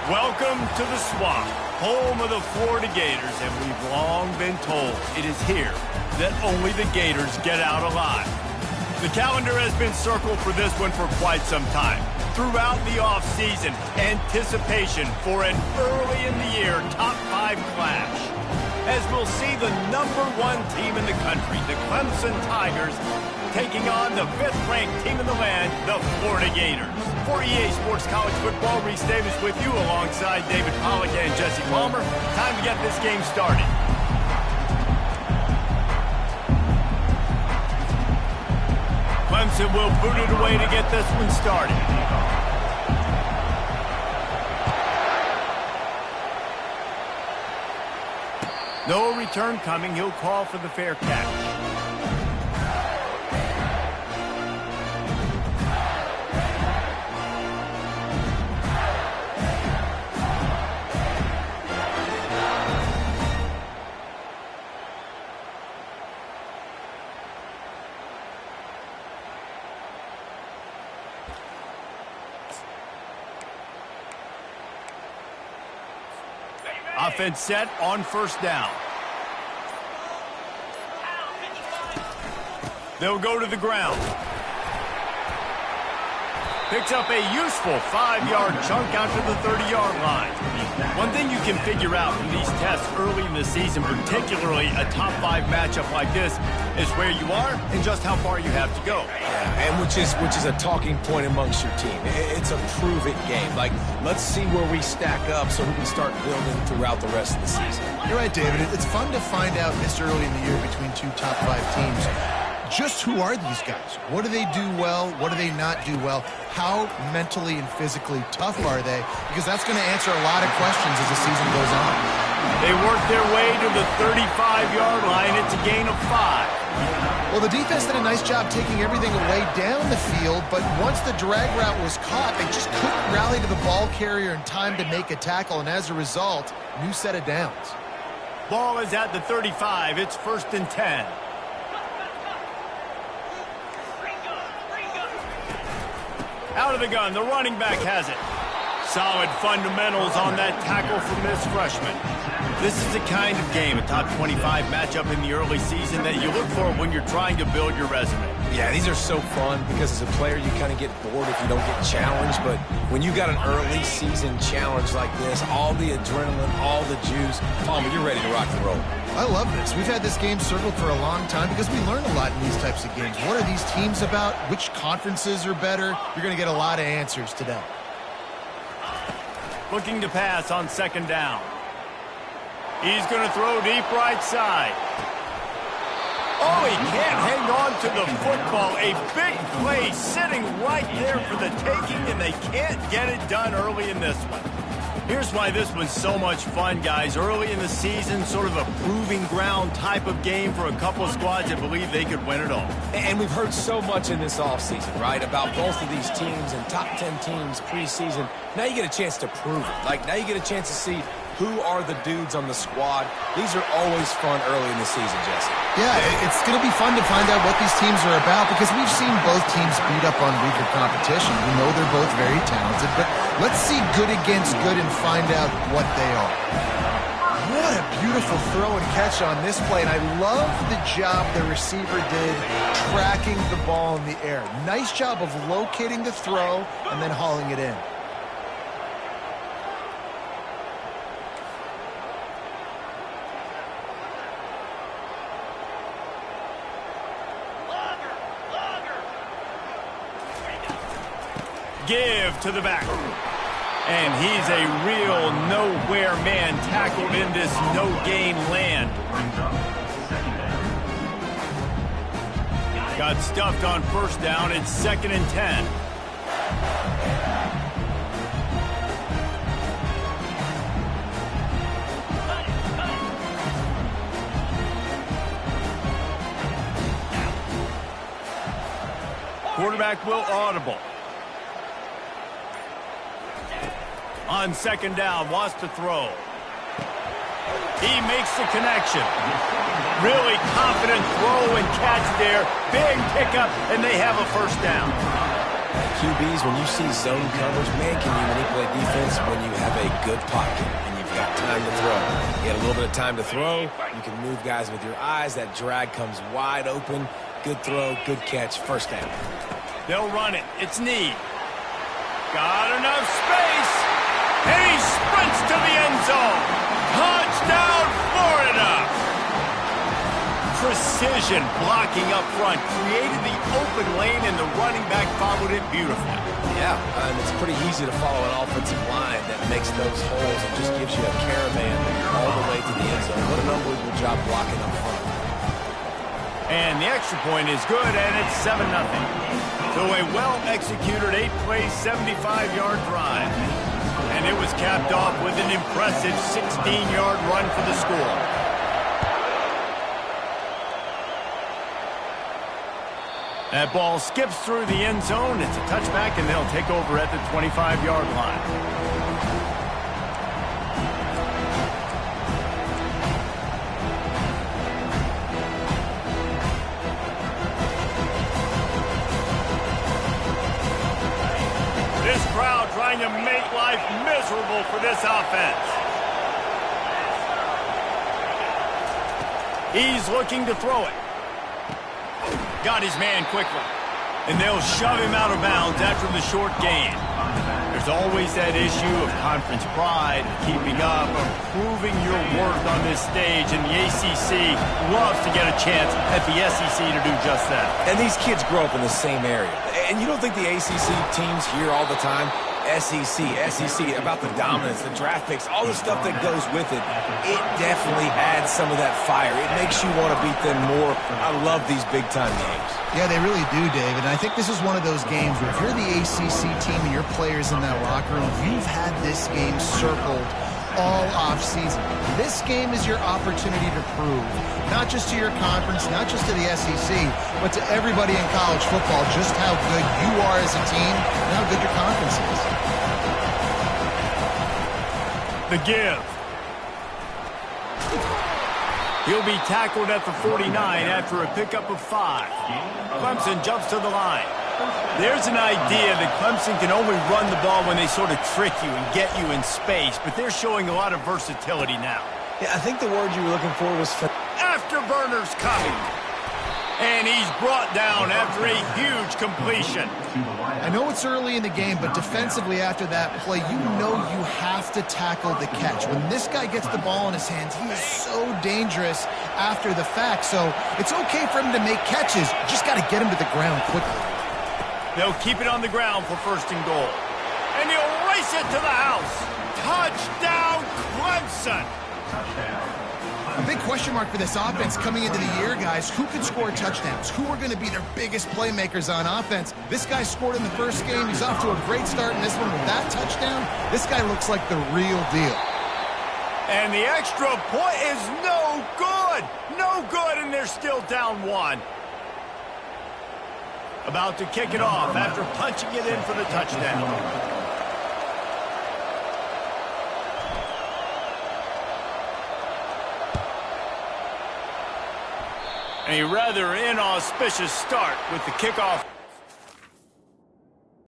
Welcome to the Swamp, home of the Florida Gators, and we've long been told it is here that only the Gators get out alive. The calendar has been circled for this one for quite some time. Throughout the offseason, anticipation for an early-in-the-year top-5 clash. As we'll see the #1 team in the country, the Clemson Tigers, taking on the 5th-ranked team in the land, the Florida Gators. For EA Sports College Football, Reese Davis with you alongside David Pollack and Jesse Palmer. Time to get this game started. Clemson will boot it away to get this one started. No return coming. He'll call for the fair catch. Offense set on first down. They'll go to the ground. Picks up a useful 5-yard chunk out to the 30-yard line. One thing you can figure out from these tests early in the season, particularly a top-5 matchup like this, is where you are and just how far you have to go. Yeah, and which is a talking point amongst your team. It's a prove-it game. Like, let's see where we stack up so we can start building throughout the rest of the season. You're right, David. It's fun to find out this early in the year between two top-5 teams. Just who are these guys? What do they do well? What do they not do well? How mentally and physically tough are they? Because that's going to answer a lot of questions as the season goes on. They work their way to the 35-yard line. It's a gain of 5. Well, the defense did a nice job taking everything away down the field, but once the drag route was caught, they just couldn't rally to the ball carrier in time to make a tackle, and as a result, new set of downs. Ball is at the 35. It's 1st and 10. Out of the gun, the running back has it. Solid fundamentals on that tackle from this freshman. This is the kind of game, a top 25 matchup in the early season, that you look for when you're trying to build your resume. Yeah, these are so fun because as a player you kind of get bored if you don't get challenged, but when you got an early season challenge like this, all the adrenaline, all the juice, Palmer, you're ready to rock and roll. I love this. We've had this game circled for a long time because we learn a lot in these types of games. What are these teams about? Which conferences are better? You're going to get a lot of answers today. Looking to pass on 2nd down. He's going to throw deep right side. Oh, he can't hang on to the football. A big play sitting right there for the taking, and they can't get it done early in this one. Here's why this was so much fun, guys. Early in the season, sort of a proving ground type of game for a couple of squads that believe they could win it all. And we've heard so much in this offseason, right, about both of these teams and top 10 teams preseason. Now you get a chance to prove it. Like, now you get a chance to see who are the dudes on the squad. These are always fun early in the season, Jesse. Yeah, it's going to be fun to find out what these teams are about because we've seen both teams beat up on weaker competition. We know they're both very talented, but let's see good against good and find out what they are. What a beautiful throw and catch on this play, and I love the job the receiver did tracking the ball in the air. Nice job of locating the throw and then hauling it in. Give to the back. And he's a real nowhere man tackled in this no-gain land. Got stuffed on 1st down. It's 2nd and 10. Quarterback will audible. On 2nd down, wants to throw. He makes the connection. Really confident throw and catch there. Big pickup, and they have a 1st down. QBs, when you see zone coverage, man, can you manipulate defense when you have a good pocket and you've got time to throw. You get a little bit of time to throw, you can move guys with your eyes. That drag comes wide open. Good throw, good catch, first down. They'll run it. It's Need. Got enough space. And he sprints to the end zone. Touchdown, Florida. Precision blocking up front created the open lane, and the running back followed it beautifully. Yeah, and it's pretty easy to follow an offensive line that makes those holes and just gives you a caravan all the way to the end zone. What an unbelievable job blocking up front. And the extra point is good, and it's 7-0. So a well-executed 8-play, 75-yard drive. And it was capped off with an impressive 16-yard run for the score. That ball skips through the end zone. It's a touchback, and they'll take over at the 25-yard line. This crowd trying to make life miserable for this offense. He's looking to throw it. Got his man quickly. And they'll shove him out of bounds after the short gain. There's always that issue of conference pride, keeping up, of proving your worth on this stage, and the ACC loves to get a chance at the SEC to do just that. And these kids grow up in the same area. And you don't think the ACC teams hear all the time, SEC, about the dominance, the draft picks, all the stuff that goes with it. It definitely adds some of that fire. It makes you want to beat them more. I love these big-time games. Yeah, they really do, David. And I think this is one of those games where if you're the ACC team and your players in that locker room, you've had this game circled all offseason. This game is your opportunity to prove, not just to your conference, not just to the SEC, but to everybody in college football, just how good you are as a team and how good your conference is. The give. He'll be tackled at the 49 after a pickup of 5. Clemson jumps to the line. There's an idea that Clemson can only run the ball when they sort of trick you and get you in space, but they're showing a lot of versatility now. Yeah, I think the word you were looking for was... Afterburners coming. And he's brought down after a huge completion. I know it's early in the game, but defensively after that play, you know you have to tackle the catch. When this guy gets the ball in his hands, he is so dangerous after the fact. So it's okay for him to make catches. You just got to get him to the ground quickly. They'll keep it on the ground for 1st and goal. And he'll race it to the house. Touchdown, Clemson. A big question mark for this offense coming into the year, guys. Who could score touchdowns? Who are going to be their biggest playmakers on offense? This guy scored in the first game. He's off to a great start in this one with that touchdown. This guy looks like the real deal. And the extra point is no good. No good, and they're still down 1. About to kick it off after punching it in for the touchdown. A rather inauspicious start with the kickoff.